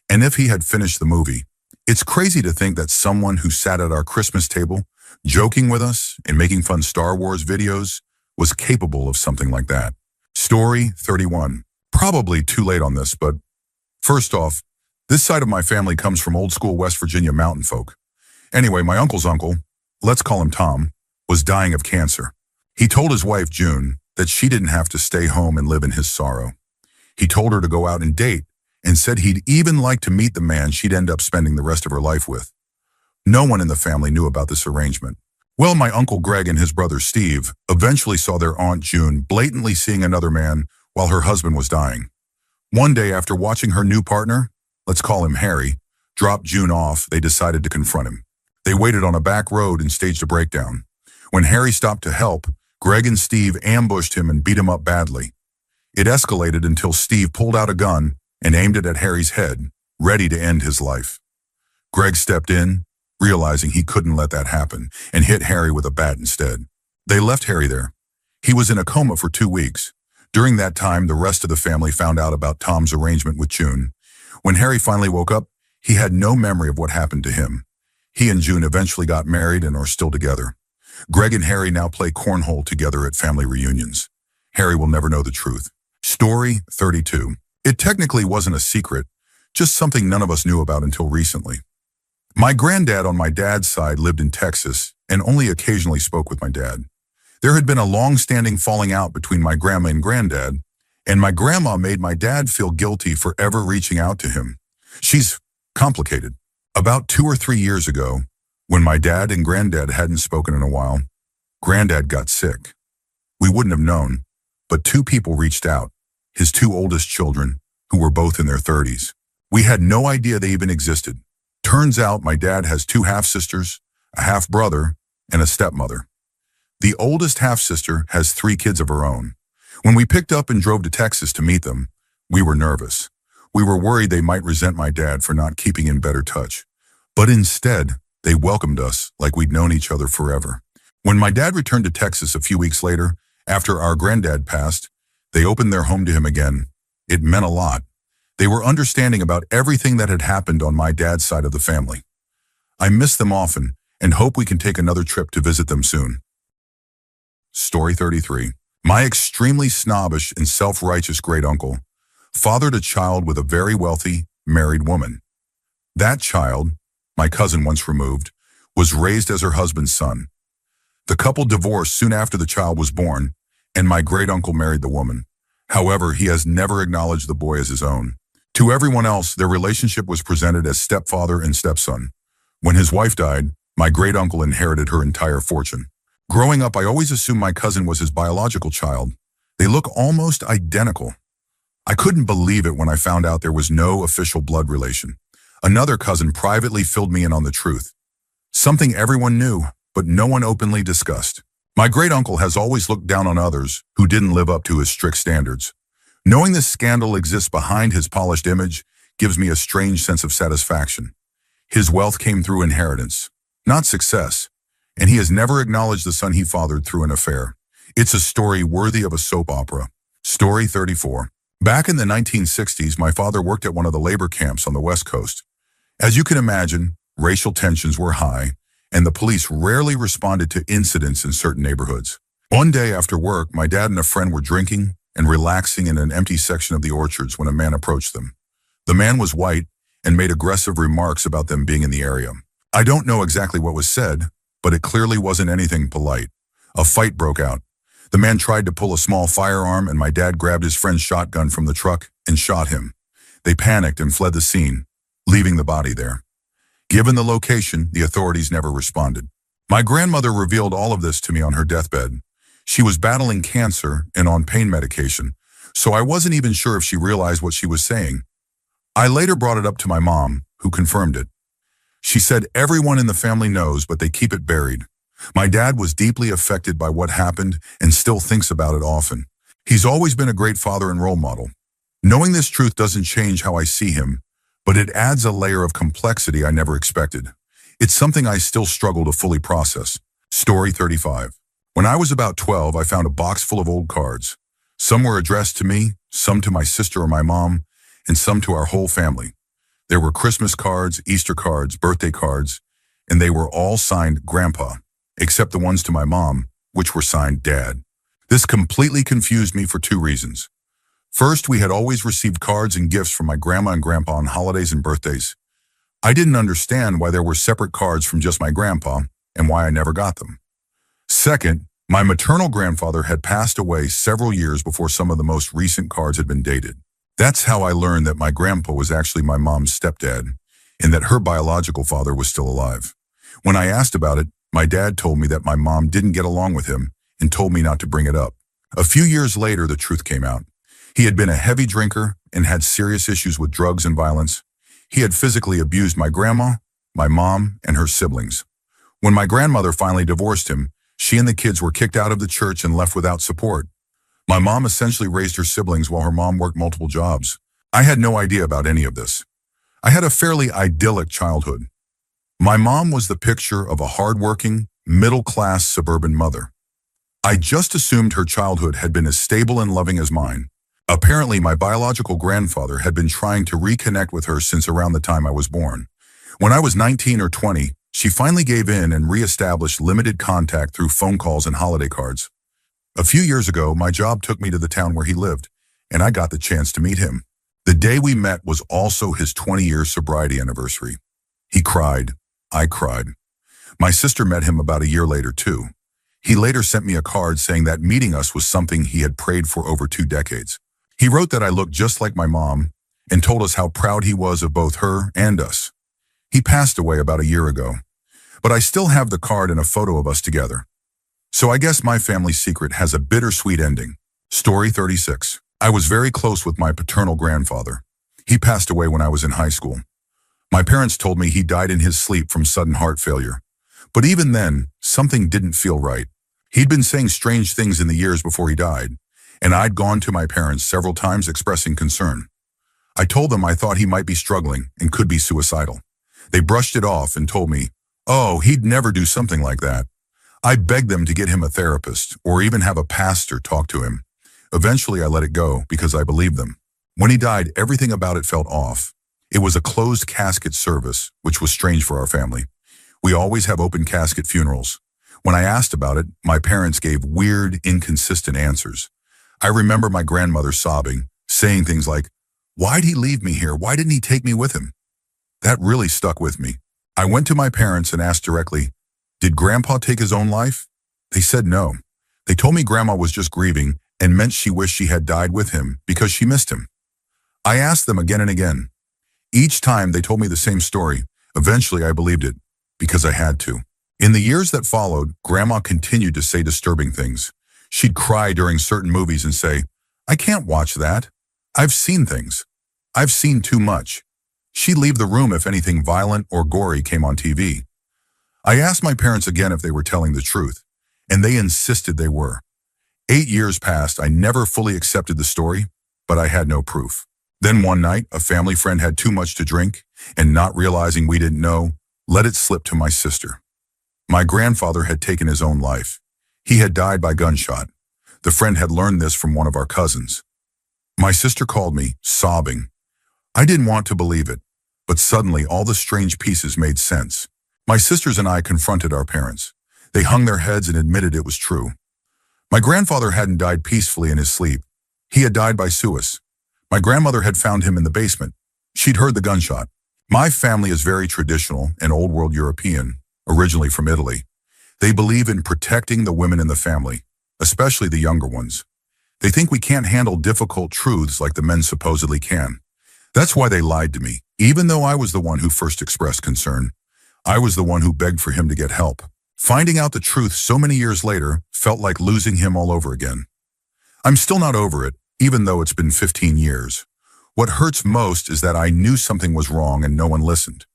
and if he had finished the movie. It's crazy to think that someone who sat at our Christmas table, joking with us and making fun Star Wars videos, was capable of something like that. Story 31. Probably too late on this, but first off, this side of my family comes from old-school West Virginia mountain folk. Anyway, my uncle's uncle, let's call him Tom, was dying of cancer. He told his wife, June, that she didn't have to stay home and live in his sorrow. He told her to go out and date, and said he'd even like to meet the man she'd end up spending the rest of her life with. No one in the family knew about this arrangement. Well, my Uncle Greg and his brother Steve eventually saw their Aunt June blatantly seeing another man while her husband was dying. One day, after watching her new partner, let's call him Harry, drop June off, they decided to confront him. They waited on a back road and staged a breakdown. When Harry stopped to help, Greg and Steve ambushed him and beat him up badly. It escalated until Steve pulled out a gun and aimed it at Harry's head, ready to end his life. Greg stepped in, realizing he couldn't let that happen, and hit Harry with a bat instead. They left Harry there. He was in a coma for 2 weeks. During that time, the rest of the family found out about Tom's arrangement with June. When Harry finally woke up, he had no memory of what happened to him. He and June eventually got married and are still together. Greg and Harry now play cornhole together at family reunions. Harry will never know the truth. Story 32. It technically wasn't a secret, just something none of us knew about until recently. My granddad on my dad's side lived in Texas and only occasionally spoke with my dad. There had been a long-standing falling out between my grandma and granddad, and my grandma made my dad feel guilty for ever reaching out to him. She's complicated. About 2 or 3 years ago, when my dad and granddad hadn't spoken in a while, granddad got sick. We wouldn't have known, but 2 people reached out, his 2 oldest children, who were both in their 30s. We had no idea they even existed. Turns out my dad has 2 half-sisters, a half-brother, and a stepmother. The oldest half-sister has 3 kids of her own. When we picked up and drove to Texas to meet them, we were nervous. We were worried they might resent my dad for not keeping in better touch. But instead, they welcomed us like we'd known each other forever. When my dad returned to Texas a few weeks later, after our granddad passed, they opened their home to him again. It meant a lot. They were understanding about everything that had happened on my dad's side of the family. I miss them often and hope we can take another trip to visit them soon. Story 33. My extremely snobbish and self-righteous great uncle fathered a child with a very wealthy, married woman. That child, my cousin once removed, was raised as her husband's son. The couple divorced soon after the child was born, and my great uncle married the woman. However, he has never acknowledged the boy as his own. To everyone else, their relationship was presented as stepfather and stepson. When his wife died, my great uncle inherited her entire fortune. Growing up, I always assumed my cousin was his biological child. They look almost identical. I couldn't believe it when I found out there was no official blood relation. Another cousin privately filled me in on the truth. Something everyone knew, but no one openly discussed. My great uncle has always looked down on others who didn't live up to his strict standards. Knowing this scandal exists behind his polished image gives me a strange sense of satisfaction. His wealth came through inheritance, not success, and he has never acknowledged the son he fathered through an affair. It's a story worthy of a soap opera. Story 34. Back in the 1960s, my father worked at one of the labor camps on the West Coast. As you can imagine, racial tensions were high, and the police rarely responded to incidents in certain neighborhoods. One day after work, my dad and a friend were drinking and relaxing in an empty section of the orchards when a man approached them. The man was white and made aggressive remarks about them being in the area. I don't know exactly what was said, but it clearly wasn't anything polite. A fight broke out. The man tried to pull a small firearm, and my dad grabbed his friend's shotgun from the truck and shot him. They panicked and fled the scene, leaving the body there. Given the location, the authorities never responded. My grandmother revealed all of this to me on her deathbed. She was battling cancer and on pain medication, so I wasn't even sure if she realized what she was saying. I later brought it up to my mom, who confirmed it. She said everyone in the family knows, but they keep it buried. My dad was deeply affected by what happened and still thinks about it often. He's always been a great father and role model. Knowing this truth doesn't change how I see him, but it adds a layer of complexity I never expected. It's something I still struggle to fully process. Story 35. When I was about 12, I found a box full of old cards. Some were addressed to me, some to my sister or my mom, and some to our whole family. There were Christmas cards, Easter cards, birthday cards, and they were all signed Grandpa, except the ones to my mom, which were signed Dad. This completely confused me for two reasons. First, we had always received cards and gifts from my grandma and grandpa on holidays and birthdays. I didn't understand why there were separate cards from just my grandpa and why I never got them. Second, my maternal grandfather had passed away several years before some of the most recent cards had been dated. That's how I learned that my grandpa was actually my mom's stepdad and that her biological father was still alive. When I asked about it, my dad told me that my mom didn't get along with him and told me not to bring it up. A few years later, the truth came out. He had been a heavy drinker and had serious issues with drugs and violence. He had physically abused my grandma, my mom, and her siblings. When my grandmother finally divorced him, she and the kids were kicked out of the church and left without support. My mom essentially raised her siblings while her mom worked multiple jobs. I had no idea about any of this. I had a fairly idyllic childhood. My mom was the picture of a hardworking, middle-class suburban mother. I just assumed her childhood had been as stable and loving as mine. Apparently, my biological grandfather had been trying to reconnect with her since around the time I was born. When I was 19 or 20, she finally gave in and re-established limited contact through phone calls and holiday cards. A few years ago, my job took me to the town where he lived, and I got the chance to meet him. The day we met was also his 20-year sobriety anniversary. He cried. I cried. My sister met him about a year later, too. He later sent me a card saying that meeting us was something he had prayed for over 2 decades. He wrote that I looked just like my mom and told us how proud he was of both her and us. He passed away about a year ago, but I still have the card and a photo of us together. So I guess my family secret has a bittersweet ending. Story 36. I was very close with my paternal grandfather. He passed away when I was in high school. My parents told me he died in his sleep from sudden heart failure. But even then, something didn't feel right. He'd been saying strange things in the years before he died, and I'd gone to my parents several times expressing concern. I told them I thought he might be struggling and could be suicidal. They brushed it off and told me, oh, he'd never do something like that. I begged them to get him a therapist or even have a pastor talk to him. Eventually, I let it go because I believed them. When he died, everything about it felt off. It was a closed casket service, which was strange for our family. We always have open casket funerals. When I asked about it, my parents gave weird, inconsistent answers. I remember my grandmother sobbing, saying things like, "Why'd he leave me here? Why didn't he take me with him?" That really stuck with me. I went to my parents and asked directly, "Did Grandpa take his own life?" They said no. They told me Grandma was just grieving and meant she wished she had died with him because she missed him. I asked them again and again. Each time they told me the same story. Eventually I believed it, because I had to. In the years that followed, Grandma continued to say disturbing things. She'd cry during certain movies and say, "I can't watch that. I've seen things. I've seen too much." She'd leave the room if anything violent or gory came on TV. I asked my parents again if they were telling the truth, and they insisted they were. 8 years passed. I never fully accepted the story, but I had no proof. Then one night, a family friend had too much to drink, and not realizing we didn't know, let it slip to my sister. My grandfather had taken his own life. He had died by gunshot. The friend had learned this from one of our cousins. My sister called me, sobbing. I didn't want to believe it, but suddenly all the strange pieces made sense. My sisters and I confronted our parents. They hung their heads and admitted it was true. My grandfather hadn't died peacefully in his sleep. He had died by suicide. My grandmother had found him in the basement. She'd heard the gunshot. My family is very traditional and old world European, originally from Italy. They believe in protecting the women in the family, especially the younger ones. They think we can't handle difficult truths like the men supposedly can. That's why they lied to me. Even though I was the one who first expressed concern, I was the one who begged for him to get help. Finding out the truth so many years later felt like losing him all over again. I'm still not over it, even though it's been 15 years. What hurts most is that I knew something was wrong and no one listened.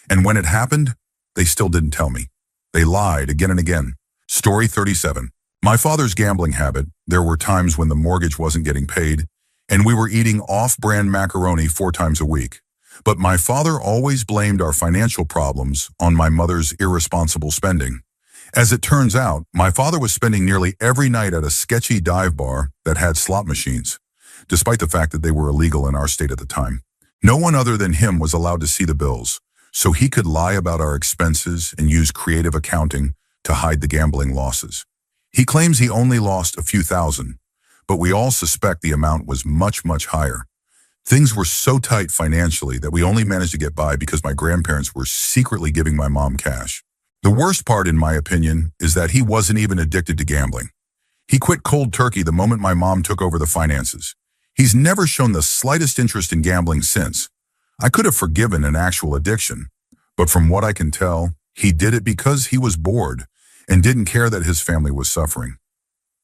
And when it happened, they still didn't tell me. They lied again and again. Story 37. My father's gambling habit. There were times when the mortgage wasn't getting paid, and we were eating off-brand macaroni 4 times a week. But my father always blamed our financial problems on my mother's irresponsible spending. As it turns out, my father was spending nearly every night at a sketchy dive bar that had slot machines, despite the fact that they were illegal in our state at the time. No one other than him was allowed to see the bills, so he could lie about our expenses and use creative accounting to hide the gambling losses. He claims he only lost a few thousand, but we all suspect the amount was much, much higher. Things were so tight financially that we only managed to get by because my grandparents were secretly giving my mom cash. The worst part, in my opinion, is that he wasn't even addicted to gambling. He quit cold turkey the moment my mom took over the finances. He's never shown the slightest interest in gambling since. I could have forgiven an actual addiction, but from what I can tell, he did it because he was bored and didn't care that his family was suffering.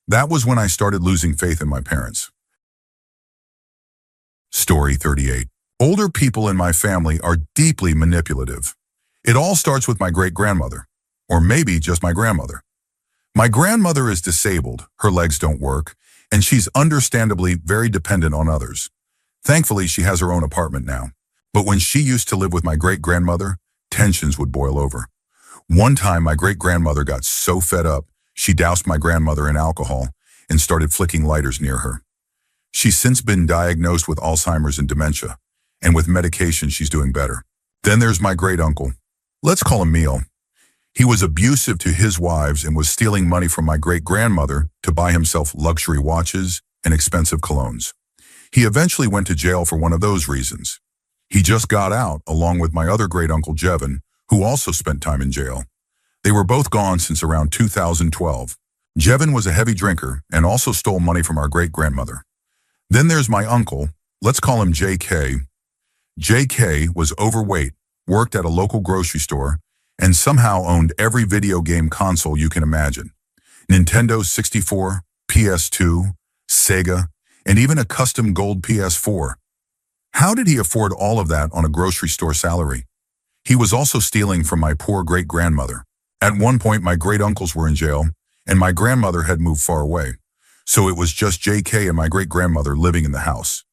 That was when I started losing faith in my parents. Story 38. Older people in my family are deeply manipulative. It all starts with my great-grandmother, or maybe just my grandmother. My grandmother is disabled, her legs don't work, and she's understandably very dependent on others. Thankfully, she has her own apartment now. But when she used to live with my great-grandmother, tensions would boil over. One time, my great-grandmother got so fed up, she doused my grandmother in alcohol and started flicking lighters near her. She's since been diagnosed with Alzheimer's and dementia, and with medication she's doing better. Then there's my great-uncle. Let's call him Neil. He was abusive to his wives and was stealing money from my great-grandmother to buy himself luxury watches and expensive colognes. He eventually went to jail for one of those reasons. He just got out, along with my other great-uncle Jevin, who also spent time in jail. They were both gone since around 2012. Jevin was a heavy drinker and also stole money from our great-grandmother. Then there's my uncle. Let's call him JK. JK was overweight, worked at a local grocery store, and somehow owned every video game console you can imagine. Nintendo 64, PS2, Sega, and even a custom gold PS4. How did he afford all of that on a grocery store salary? He was also stealing from my poor great-grandmother. At one point, my great-uncles were in jail, and my grandmother had moved far away. So it was just JK and my great-grandmother living in the house.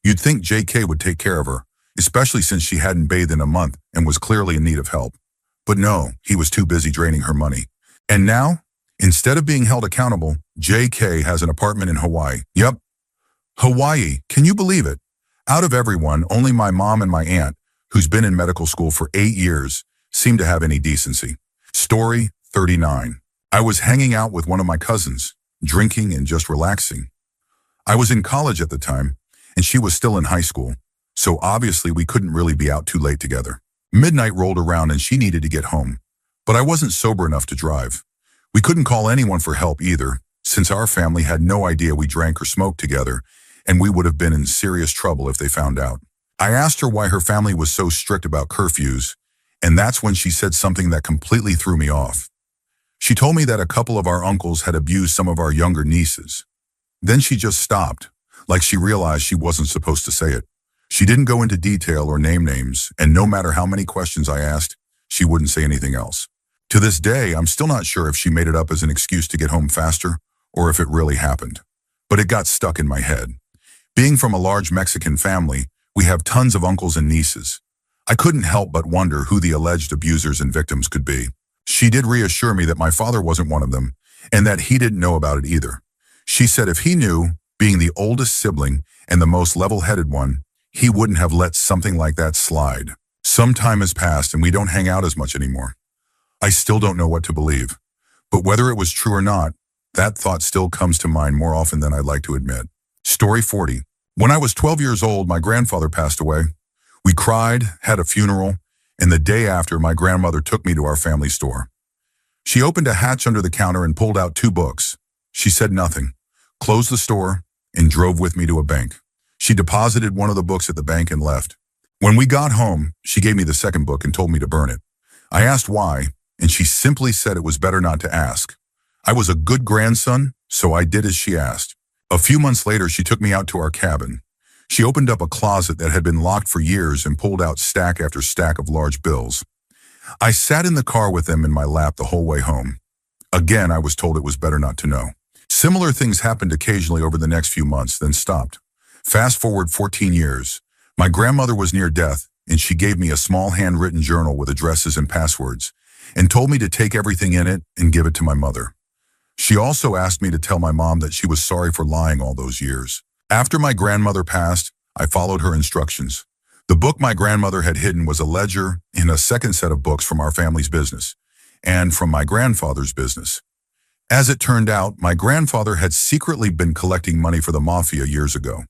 You'd think JK would take care of her, especially since she hadn't bathed in a month and was clearly in need of help. But no, he was too busy draining her money. And now, instead of being held accountable, JK has an apartment in Hawaii. Yep, Hawaii. Can you believe it? Out of everyone, only my mom and my aunt, who's been in medical school for 8 years, seem to have any decency. Story 39. I was hanging out with one of my cousins, drinking and just relaxing. I was in college at the time, and she was still in high school, so obviously we couldn't really be out too late together. Midnight rolled around and she needed to get home, but I wasn't sober enough to drive. We couldn't call anyone for help either, since our family had no idea we drank or smoked together, and we would have been in serious trouble if they found out. I asked her why her family was so strict about curfews, and that's when she said something that completely threw me off. She told me that a couple of our uncles had abused some of our younger nieces. Then she just stopped, like she realized she wasn't supposed to say it. She didn't go into detail or name names, and no matter how many questions I asked, she wouldn't say anything else. To this day, I'm still not sure if she made it up as an excuse to get home faster or if it really happened. But it got stuck in my head. Being from a large Mexican family, we have tons of uncles and nieces. I couldn't help but wonder who the alleged abusers and victims could be. She did reassure me that my father wasn't one of them, and that he didn't know about it either. She said if he knew, being the oldest sibling and the most level-headed one, he wouldn't have let something like that slide. Some time has passed and we don't hang out as much anymore. I still don't know what to believe. But whether it was true or not, that thought still comes to mind more often than I'd like to admit. Story 40. When I was 12 years old, my grandfather passed away. We cried, had a funeral, and the day after, my grandmother took me to our family store. She opened a hatch under the counter and pulled out 2 books. She said nothing, closed the store, and drove with me to a bank. She deposited one of the books at the bank and left. When we got home, she gave me the second book and told me to burn it. I asked why, and she simply said it was better not to ask. I was a good grandson, so I did as she asked. A few months later, she took me out to our cabin. She opened up a closet that had been locked for years and pulled out stack after stack of large bills. I sat in the car with them in my lap the whole way home. Again, I was told it was better not to know. Similar things happened occasionally over the next few months, then stopped. Fast forward 14 years. My grandmother was near death, and she gave me a small handwritten journal with addresses and passwords, and told me to take everything in it and give it to my mother. She also asked me to tell my mom that she was sorry for lying all those years. After my grandmother passed, I followed her instructions. The book my grandmother had hidden was a ledger and a second set of books from our family's business, and from my grandfather's business. As it turned out, my grandfather had secretly been collecting money for the mafia years ago.